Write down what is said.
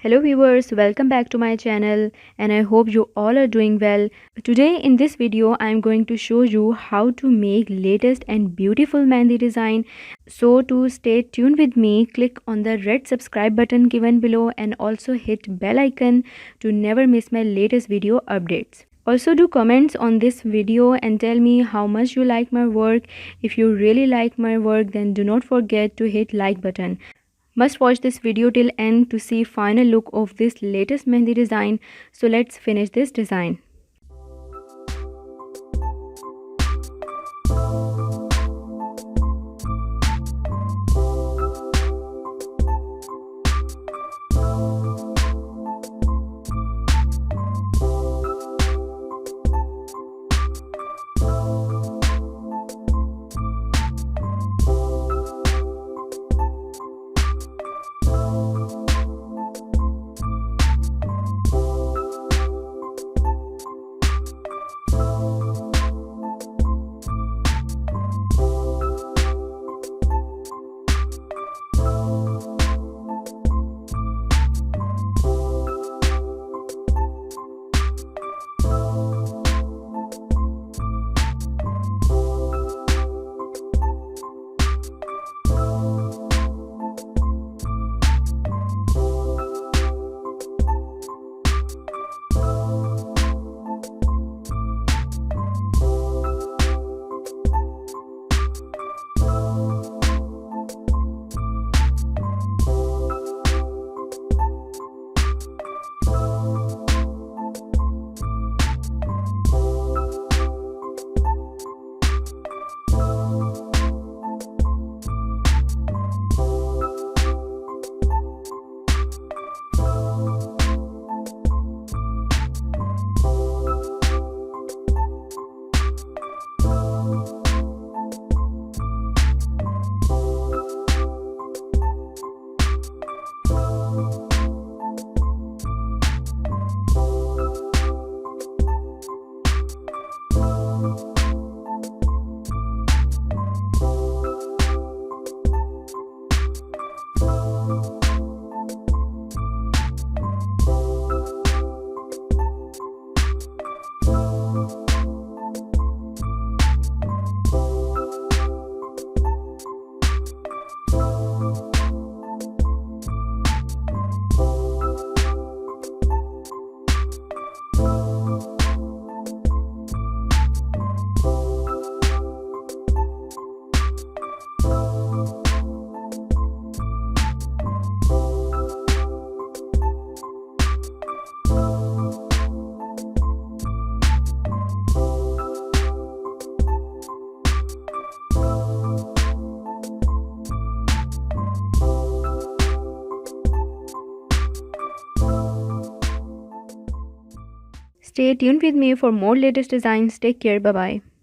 Hello viewers, welcome back to my channel and I hope you all are doing well. Today in this video I am going to show you how to make latest and beautiful mehndi design. So to stay tuned with me, click on the red subscribe button given below and also hit bell icon to never miss my latest video updates. Also do comments on this video and tell me how much you like my work. If you really like my work, then do not forget to hit like button. Must watch this video till end to see final look of this latest mehndi design. So let's finish this design. Stay tuned with me for more latest designs. Take care. Bye bye.